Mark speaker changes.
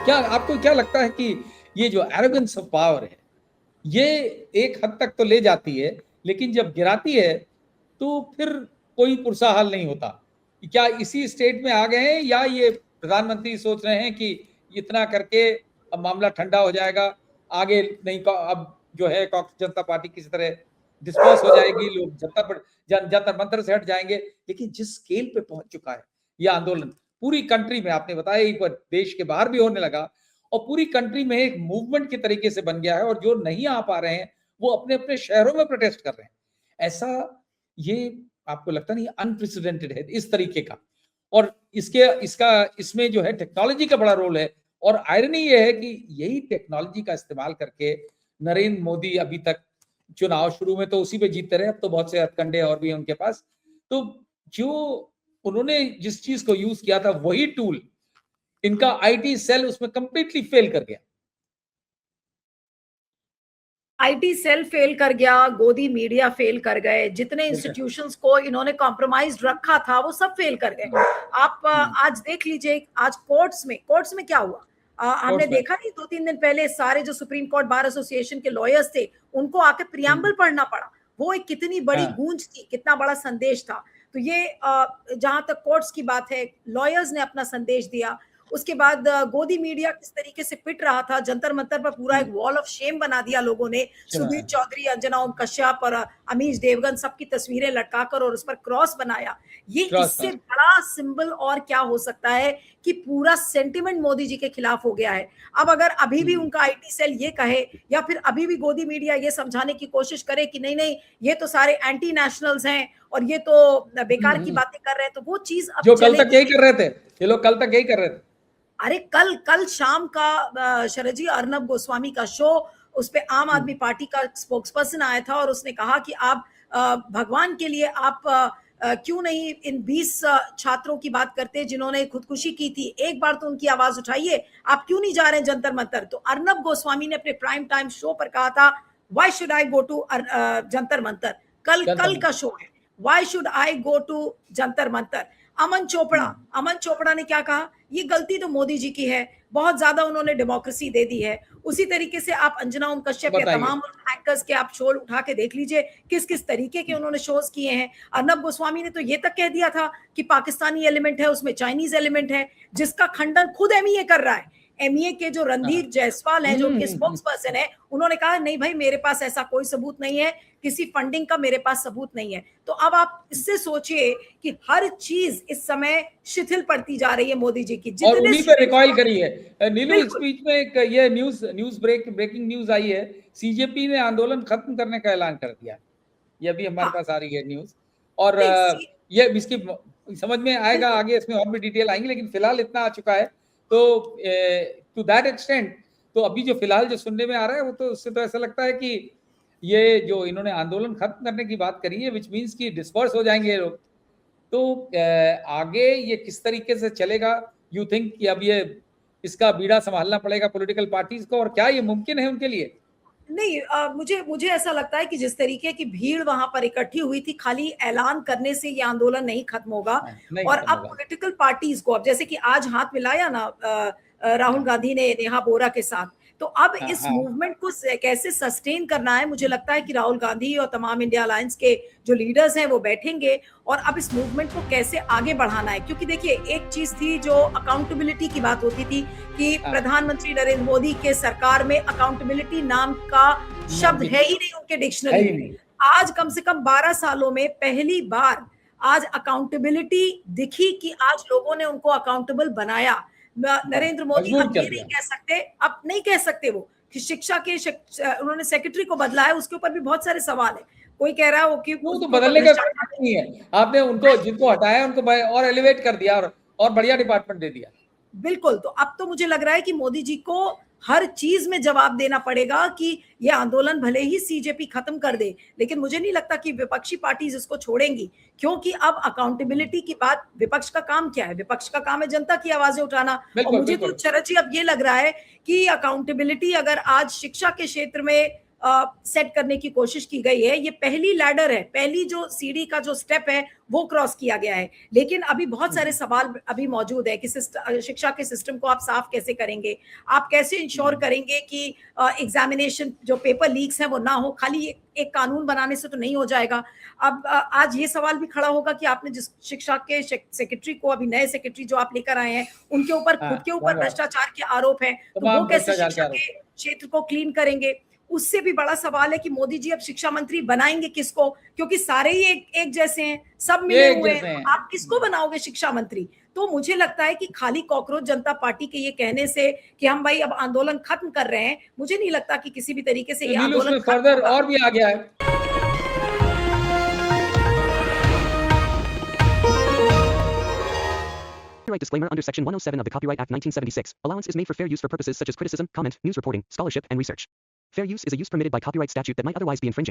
Speaker 1: क्या आपको क्या लगता है कि ये जो एरोगेंस ऑफ पावर है, ये एक हद तक तो ले जाती है, लेकिन जब गिराती है तो फिर कोई पुरसा हाल नहीं होता? क्या इसी स्टेट में आ गए हैं, या ये प्रधानमंत्री सोच रहे हैं कि इतना करके अब मामला ठंडा हो जाएगा, आगे नहीं अब जो है कांग्रेस जनता पार्टी किसी तरह डिस्पर्स हो जाएगी, लोग जंतर मंतर से हट जाएंगे? लेकिन जिस स्केल पे पहुंच चुका है ये आंदोलन पूरी कंट्री में, आपने बताया एक बार देश के बाहर भी होने लगा और पूरी कंट्री में एक मूवमेंट के तरीके से बन गया है, और जो नहीं आ पा रहे हैं वो अपने अपने शहरों में प्रोटेस्ट कर रहे हैं। ऐसा ये आपको लगता नहीं अनप्रेसिडेंटेड है इस तरीके का? और इसमें जो है टेक्नोलॉजी का बड़ा रोल है, और आयरनी ये है कि यही टेक्नोलॉजी का इस्तेमाल करके नरेंद्र मोदी अभी तक चुनाव शुरू में तो उसी पे जीतते रहे, अब तो बहुत से हथकंडे और भी हैं उनके पास। तो जो उन्होंने जिस चीज को यूज किया था वही टूल इनका आईटी सेल उसमें कंप्लीटली फेल कर गया।
Speaker 2: आईटी सेल फेल कर गया, गोदी मीडिया फेल कर गए, जितने इंस्टीट्यूशंस को इन्होंने कॉम्प्रोमाइज रखा था वो सब फेल कर गए। आप आज देख लीजिए, आज कोर्ट्स में क्या हुआ। हमने देखा नहीं 2-3 दिन पहले सारे जो सुप्रीम कोर्ट बार एसोसिएशन के लॉयर्स थे उनको आके प्रियम्बल पढ़ना पड़ा। वो एक कितनी बड़ी गूंज थी, कितना बड़ा संदेश था। तो ये जहां तक कोर्ट्स की बात है, लॉयर्स ने अपना संदेश दिया। उसके बाद गोदी मीडिया किस तरीके से पिट रहा था, जंतर मंतर पर पूरा एक वॉल ऑफ शेम बना दिया लोगों ने। सुधीर चौधरी, अंजना ओम कश्यप और अमीश देवगन सबकी तस्वीरें लटकाकर और उस पर क्रॉस बनाया। ये इससे बड़ा सिंबल और क्या हो सकता है कि पूरा सेंटिमेंट मोदी जी के खिलाफ हो गया है। अब अगर अभी भी उनका आईटी सेल ये कहे, या फिर अभी भी गोदी मीडिया ये समझाने की कोशिश करे कि नहीं नहीं ये तो सारे एंटी नेशनल्स हैं और ये तो बेकार की बातें कर रहे हैं, तो वो चीज अब
Speaker 1: जो कल तक यही कर रहे थे, ये लोग कल तक यही कर रहे थे।
Speaker 2: अरे कल शाम का शरद जी अर्नब गोस्वामी का शो, उस पे आम आदमी पार्टी का स्पोक्सपर्सन आया था और उसने कहा कि आप भगवान के लिए आप क्यों नहीं इन 20 छात्रों की बात करते जिन्होंने खुदकुशी की थी, एक बार तो उनकी आवाज उठाइए, आप क्यों नहीं जा रहे हैं जंतर मंतर। तो अर्नब गोस्वामी ने अपने प्राइम टाइम शो पर कहा था, why should I go to Jantar Mantar. कल का शो है, why should I go to Jantar Mantar. Aman Chopra ने क्या कहा, ये गलती तो मोदी जी की है, बहुत ज्यादा उन्होंने डेमोक्रेसी दे दी है। उसी तरीके से आप अंजना ओम कश्यप या तमाम एंकर्स के आप शो उठा के देख लीजिए, किस किस तरीके के उन्होंने शोज किए हैं। अर्नब गोस्वामी ने तो ये तक कह दिया था कि पाकिस्तानी एलिमेंट है उसमें, चाइनीज एलिमेंट है, जिसका खंडन खुद एमईए कर रहा है। एमईए के जो रणधीर जायसवाल हैं, जो उनके स्पोक्स पर्सन है, उन्होंने कहा नहीं भाई मेरे पास ऐसा कोई सबूत नहीं है, किसी फंडिंग का मेरे पास सबूत नहीं है। तो अब आप इससे सोचिए कि हर चीज इस समय शिथिल पड़ती जा रही है मोदी जी की,
Speaker 1: और उन्हीं पे रिकॉइल करी है। नीलू, इस बीच में एक ये ब्रेकिंग न्यूज आई है, सीजेपी ने आंदोलन खत्म करने का ऐलान कर दिया। ये अभी हमारे पास आ रही है न्यूज, और ये इसकी समझ में आएगा आगे, इसमें और भी डिटेल आएंगी, लेकिन फिलहाल इतना आ चुका है। तो टू दैट एक्सटेंट तो अभी जो फिलहाल जो सुनने में आ रहा है वो तो उससे तो ऐसा लगता है कि ये जो इन्होंने आंदोलन खत्म करने की बात करी है, विच मीन्स कि डिस्पर्स हो जाएंगे लोग। तो आगे ये किस तरीके से चलेगा, यू थिंक कि अब ये इसका बीड़ा संभालना पड़ेगा पॉलिटिकल पार्टीज को, और क्या ये मुमकिन है उनके लिए?
Speaker 2: नहीं, मुझे ऐसा लगता है कि जिस तरीके की भीड़ वहां पर इकट्ठी हुई थी, खाली ऐलान करने से ये आंदोलन नहीं खत्म होगा। और अब पॉलिटिकल पार्टीज को, अब जैसे कि आज हाथ मिलाया ना राहुल गांधी ने नेहा बोरा के साथ, तो अब इस मूवमेंट को कैसे सस्टेन करना है, मुझे लगता है कि राहुल गांधी और तमाम इंडिया अलायंस के जो लीडर्स हैं वो बैठेंगे और अब इस मूवमेंट को कैसे आगे बढ़ाना है। क्योंकि देखिए, एक चीज थी जो अकाउंटेबिलिटी की बात होती थी कि प्रधानमंत्री नरेंद्र मोदी के सरकार में अकाउंटेबिलिटी नाम का शब्द है ही नहीं उनके डिक्शनरी में। आज कम से कम 12 सालों में पहली बार आज अकाउंटेबिलिटी दिखी कि आज लोगों ने उनको अकाउंटेबल बनाया। नरेंद्र मोदी अब ये नहीं कह सकते वो कि शिक्षा के उन्होंने सेक्रेटरी को बदला है, उसके ऊपर भी बहुत सारे सवाल है। कोई कह रहा है कि
Speaker 1: वो तो बदलने का नहीं है, आपने उनको जिनको हटाया उनको और एलिवेट कर दिया और बढ़िया डिपार्टमेंट दे दिया।
Speaker 2: बिल्कुल, तो अब तो मुझे लग रहा है कि मोदी जी को हर चीज में जवाब देना पड़ेगा कि ये आंदोलन भले ही सीजेपी खत्म कर दे, लेकिन मुझे नहीं लगता कि विपक्षी पार्टीज इसको छोड़ेंगी, क्योंकि अब अकाउंटेबिलिटी की बात, विपक्ष का काम क्या है? विपक्ष का काम है जनता की आवाजें उठाना। और मुझे तो शरद जी अब ये लग रहा है कि अकाउंटेबिलिटी अगर आज शिक्षा के क्षेत्र में सेट करने की कोशिश की गई है। ये पहली लैडर है, पहली जो सीढ़ी का जो स्टेप है वो क्रॉस किया गया है, लेकिन अभी बहुत सारे सवाल अभी मौजूद है कि शिक्षा के सिस्टम को आप साफ कैसे करेंगे, आप कैसे इंश्योर करेंगे कि एग्जामिनेशन जो पेपर लीक्स हैं वो ना हो। खाली एक कानून बनाने से तो नहीं हो जाएगा। अब आज ये सवाल भी खड़ा होगा कि आपने जिस शिक्षा के सेक्रेटरी को, अभी नए सेक्रेटरी जो आप लेकर आए हैं, उनके ऊपर
Speaker 1: हाँ,
Speaker 2: खुद के ऊपर
Speaker 1: धन्यवाद।
Speaker 2: भ्रष्टाचार के आरोप हैं, तो
Speaker 1: तमाम
Speaker 2: वो कैसे
Speaker 1: भ्रष्टाचार के
Speaker 2: शिक्षा
Speaker 1: आरोप।
Speaker 2: के क्षेत्र को क्लीन करेंगे। उससे भी बड़ा सवाल है कि मोदी जी अब शिक्षा मंत्री बनाएंगे किसको, क्योंकि सारे ही एक जैसे हैं, सब मिले
Speaker 1: एक
Speaker 2: हुए
Speaker 1: जैसे
Speaker 2: हैं,
Speaker 1: हैं।
Speaker 2: आप किसको बनाओगे शिक्षा मंत्री। तो मुझे लगता है कि खाली कॉकरोच जनता पार्टी के ये कहने से कि हम भाई अब आंदोलन खत्म कर रहे हैं, मुझे नहीं लगता कि किसी भी तरीके से ये
Speaker 1: नीलू,
Speaker 2: आंदोलन
Speaker 1: उसमें
Speaker 2: खत्म
Speaker 1: फर्दर
Speaker 2: होगा।
Speaker 1: और भी आ गया है।
Speaker 3: Copyright disclaimer under Section 107 of the Copyright Act 1976. Allowance is made for fair use for purposes such as criticism, comment, news reporting, scholarship, and research. Fair use is a use permitted by copyright statute that might otherwise be infringing.